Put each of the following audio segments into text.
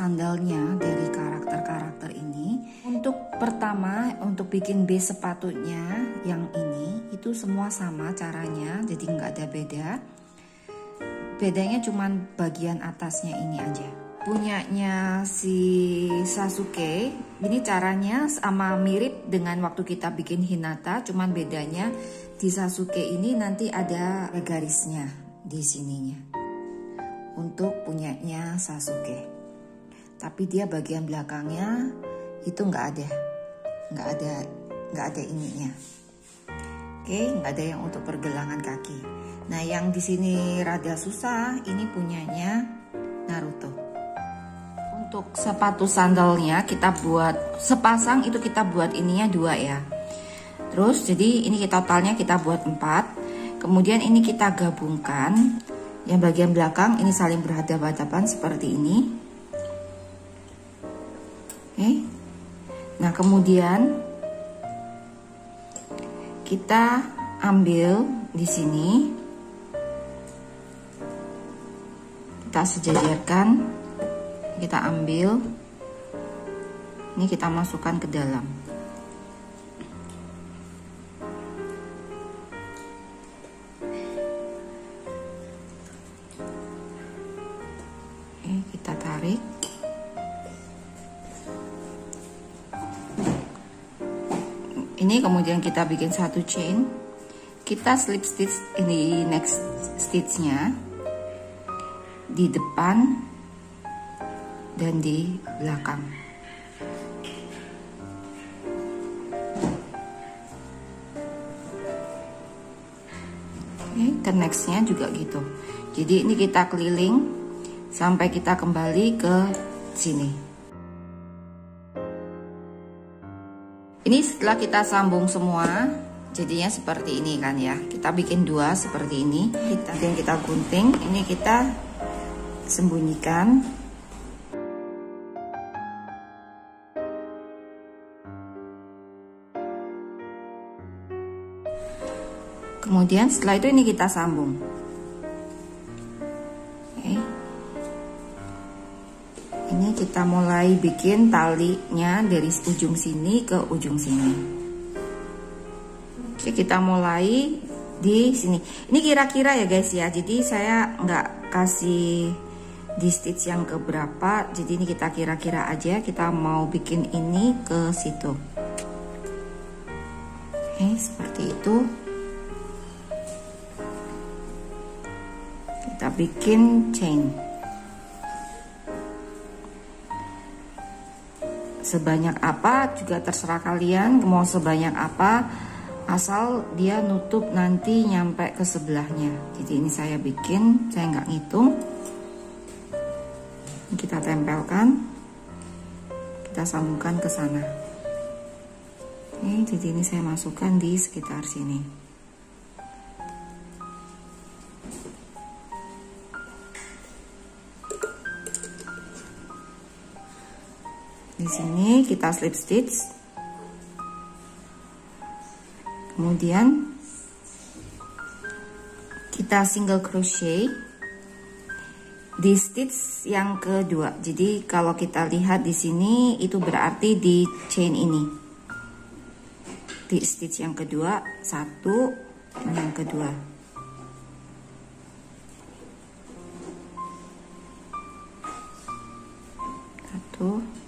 sandalnya dari karakter-karakter ini. Untuk pertama, untuk bikin base sepatunya yang ini itu semua sama caranya, jadi nggak ada beda. Bedanya cuman bagian atasnya ini aja. Punyanya si Sasuke, ini caranya sama mirip dengan waktu kita bikin Hinata, cuman bedanya di Sasuke ini nanti ada garisnya di sininya. Untuk punyanya Sasuke. Tapi dia bagian belakangnya itu nggak ada ininya. Oke, nggak ada yang untuk pergelangan kaki. Nah, yang di sini rada susah, ini punyanya Naruto. Untuk sepatu sandalnya kita buat sepasang, itu kita buat ininya 2 ya. Terus jadi ini totalnya kita buat 4. Kemudian ini kita gabungkan. Yang bagian belakang ini saling berhadapan-hadapan seperti ini. Oke. Nah, kemudian kita ambil di sini. Kita sejajarkan. Kita ambil, ini kita masukkan ke dalam. Oke, kita tarik. Ini kemudian kita bikin satu chain. Kita slip stitch ini next stitchnya di depan dan di belakang. Oke, ke nextnya juga gitu. Jadi ini kita keliling sampai kita kembali ke sini. Ini setelah kita sambung semua, jadinya seperti ini kan ya. Kita bikin 2 seperti ini. Kita gunting. Ini kita sembunyikan. Kemudian setelah itu ini kita sambung. Oke. Ini kita mulai bikin talinya dari ujung sini ke ujung sini. Oke, kita mulai di sini. Ini kira-kira ya guys ya. Jadi saya nggak kasih di stitch yang keberapa. Jadi ini kita kira-kira aja. Kita mau bikin ini ke situ. Oke, seperti itu. Kita bikin chain sebanyak apa juga terserah kalian mau sebanyak apa, asal dia nutup nanti nyampe ke sebelahnya. Jadi ini saya bikin, saya nggak ngitung. Kita tempelkan, kita sambungkan ke sana. Oke, jadi ini saya masukkan di sekitar sini. Di sini kita slip stitch, kemudian kita single crochet di stitch yang kedua. Jadi kalau kita lihat di sini itu berarti di chain ini, di stitch yang kedua, 1, yang kedua. Satu.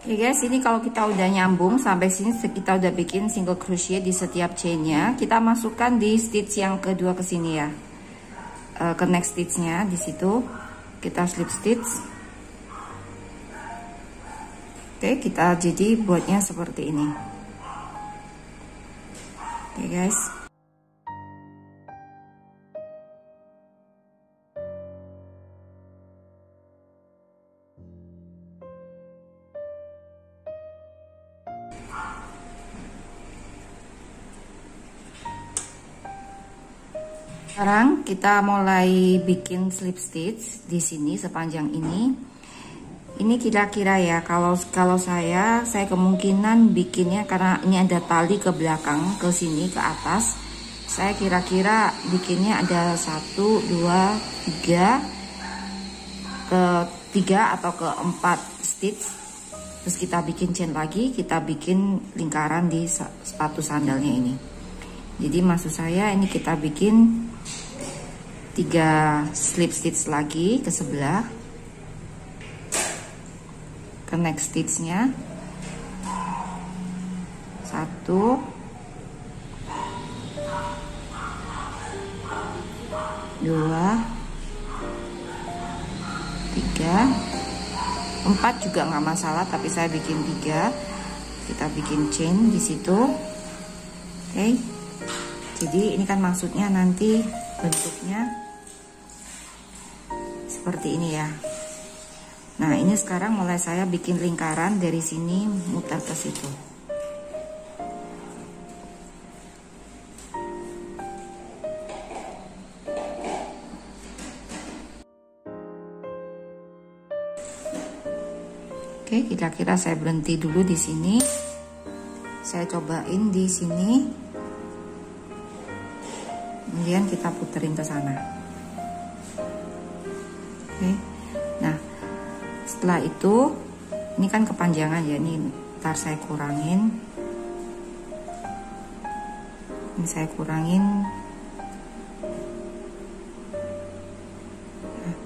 Oke guys, ini kalau kita udah nyambung sampai sini, kita udah bikin single crochet di setiap chainnya. Kita masukkan di stitch yang kedua ke sini ya, ke next stitchnya. Di situ kita slip stitch. Oke, kita jadi buatnya seperti ini. Oke guys. Sekarang kita mulai bikin slip stitch di sini sepanjang ini. Ini kira-kira ya, kalau saya kemungkinan bikinnya karena ini ada tali ke belakang, ke sini, ke atas. Saya kira-kira bikinnya ada 1, 2, 3, ke 3 atau ke 4 stitch. Terus kita bikin chain lagi, kita bikin lingkaran di sepatu sandalnya ini. Jadi maksud saya ini kita bikin 3 slip stitch lagi ke sebelah, ke next stitchnya 1, 2, 3, 4 juga nggak masalah, tapi saya bikin 3. Kita bikin chain di situ. Oke. Jadi ini kan maksudnya nanti bentuknya seperti ini ya. Nah, ini sekarang mulai saya bikin lingkaran dari sini muter ke situ. Oke, kira-kira saya berhenti dulu di sini. Saya cobain di sini. Kemudian kita puterin ke sana. Oke. Nah, setelah itu ini kan kepanjangan ya, ini ntar saya kurangin. Ini saya kurangin. Nah,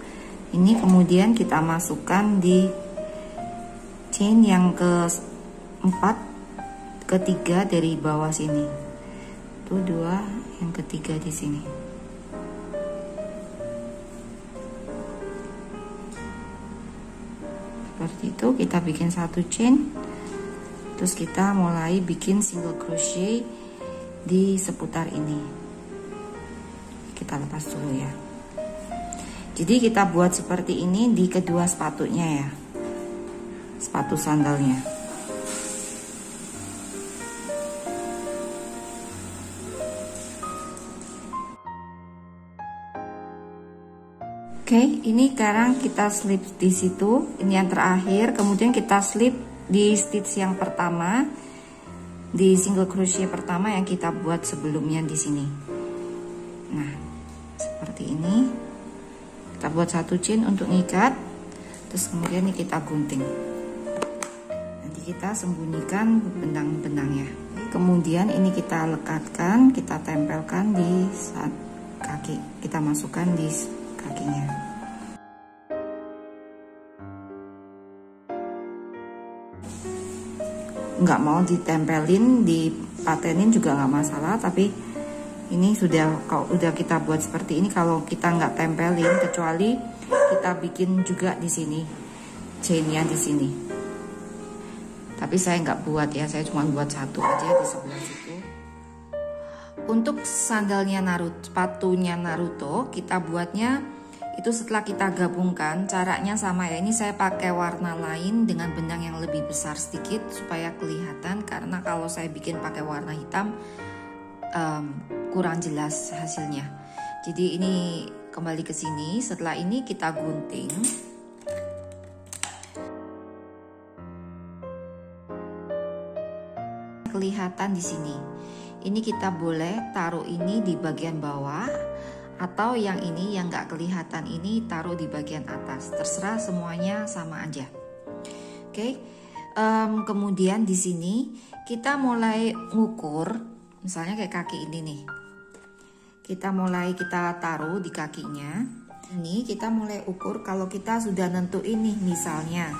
ini kemudian kita masukkan di chain yang ke-4, ketiga dari bawah sini. Tuh 2, yang ketiga di sini. Seperti itu, kita bikin 1 chain. Terus kita mulai bikin single crochet di seputar ini. Kita lepas dulu ya. Jadi kita buat seperti ini di kedua sepatunya ya, sepatu sandalnya. Oke, ini sekarang kita slip di situ. Ini yang terakhir. Kemudian kita slip di stitch yang pertama, di single crochet pertama yang kita buat sebelumnya di sini. Nah, seperti ini. Kita buat 1 chain untuk ngikat. Terus kemudian ini kita gunting. Nanti kita sembunyikan benang-benangnya. Kemudian ini kita lekatkan, kita tempelkan di saat kaki. Kita masukkan di kakinya. Nggak mau ditempelin, dipatenin juga nggak masalah, tapi ini kalau udah kita buat seperti ini, kalau kita nggak tempelin, kecuali kita bikin juga di sini chainnya di sini. Tapi saya nggak buat ya, saya cuma buat 1 aja di sebelah situ. Untuk sandalnya Naruto, sepatunya Naruto, kita buatnya itu setelah kita gabungkan. Caranya sama ya, ini saya pakai warna lain dengan benang yang lebih besar sedikit supaya kelihatan, karena kalau saya bikin pakai warna hitam kurang jelas hasilnya. Jadi ini kembali ke sini. Setelah ini kita gunting. Kelihatan di sini. Ini kita boleh taruh ini di bagian bawah, atau yang ini yang nggak kelihatan ini taruh di bagian atas. Terserah, semuanya sama aja. Oke. Kemudian di sini kita mulai ngukur, misalnya kayak kaki ini nih. Kita taruh di kakinya. Ini kita mulai ukur kalau kita sudah nentuin nih, misalnya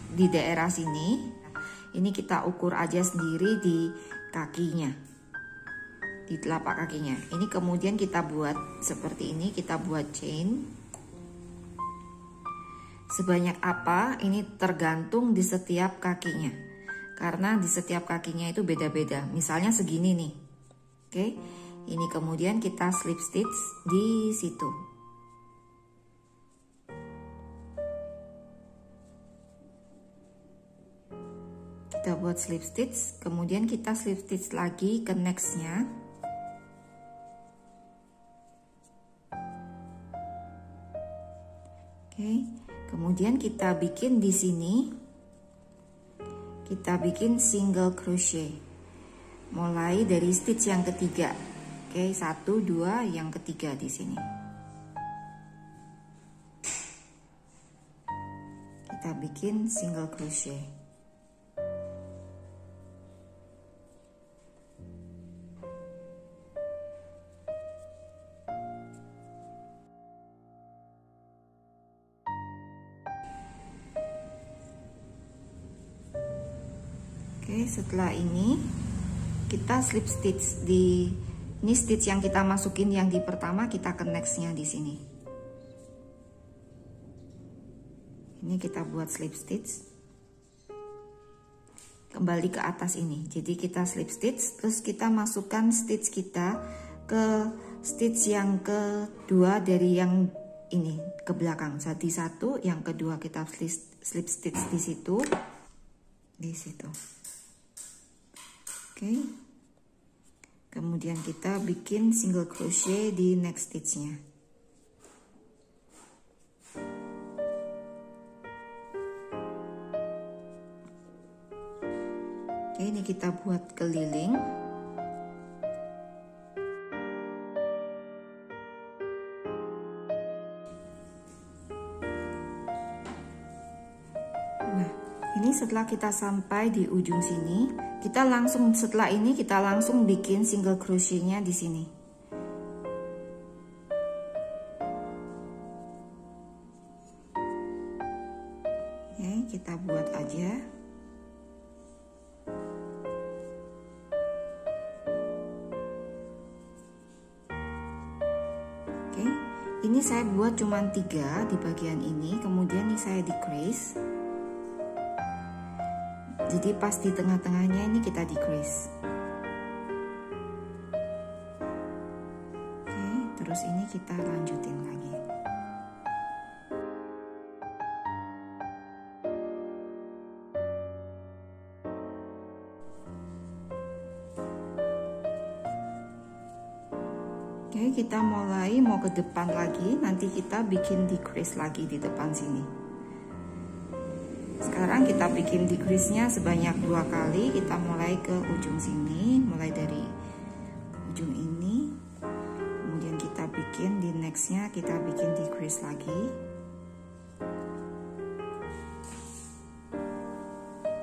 di daerah sini. Ini kita ukur aja sendiri di kakinya, di telapak kakinya. Ini kemudian kita buat seperti ini, kita buat chain. Sebanyak apa ini tergantung di setiap kakinya, karena di setiap kakinya itu beda-beda. Misalnya segini nih. Oke. Ini kemudian kita slip stitch di situ. Kita buat slip stitch, kemudian kita slip stitch lagi ke nextnya. Oke, Kemudian kita bikin di sini, kita bikin single crochet mulai dari stitch yang ketiga. Oke, 1 2 yang ketiga di sini. Kita bikin single crochet. Oke, setelah ini kita slip stitch di ini stitch yang kita masukin yang di pertama, kita ke nextnya di sini. Ini kita buat slip stitch. Kembali ke atas ini. Jadi kita slip stitch, terus kita masukkan stitch kita ke stitch yang kedua dari yang ini ke belakang. Jadi 1, yang kedua kita slip stitch di situ. Di situ. Oke, kemudian kita bikin single crochet di next stitchnya. Oke, ini kita buat keliling. Nah, ini setelah kita sampai di ujung sini, kita langsung setelah ini kita langsung bikin single crochetnya di sini. Oke, kita buat aja. Oke, ini saya buat cuma 3 di bagian ini, kemudian ini saya decrease. Jadi pas di tengah-tengahnya ini kita decrease. Oke, terus ini kita lanjutin lagi. Oke, kita mulai mau ke depan lagi, nanti kita bikin decrease lagi di depan sini. Sekarang kita bikin decrease-nya sebanyak 2 kali. Kita mulai ke ujung sini, mulai dari ujung ini. Kemudian kita bikin di next-nya, kita bikin decrease lagi.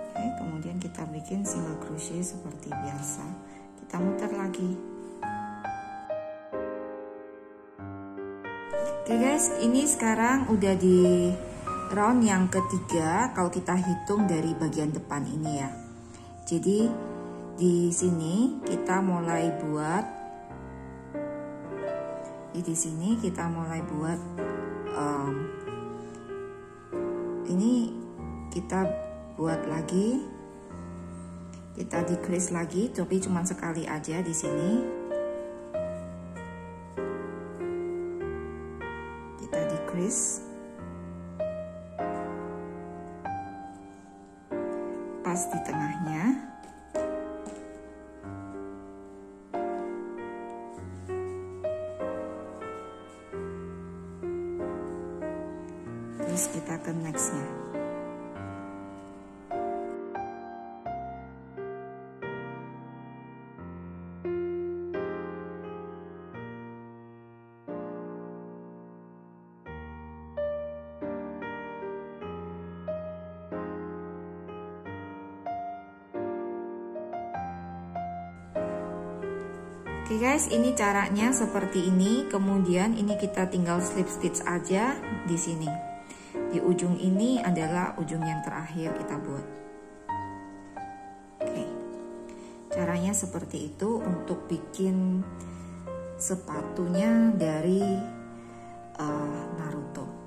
Oke, kemudian kita bikin single crochet seperti biasa. Kita muter lagi. Oke guys, ini sekarang udah di round yang ketiga kalau kita hitung dari bagian depan ini ya. Jadi di sini kita mulai buat, di sini kita mulai buat ini kita buat lagi, kita decrease lagi, tapi cuma sekali aja di sini. Kita decrease. Pas di tengahnya. Terus kita ke nextnya. Oke guys, ini caranya seperti ini. Kemudian ini kita tinggal slip stitch aja di sini. Di ujung ini adalah ujung yang terakhir kita buat. Oke, caranya seperti itu untuk bikin sepatunya dari Naruto.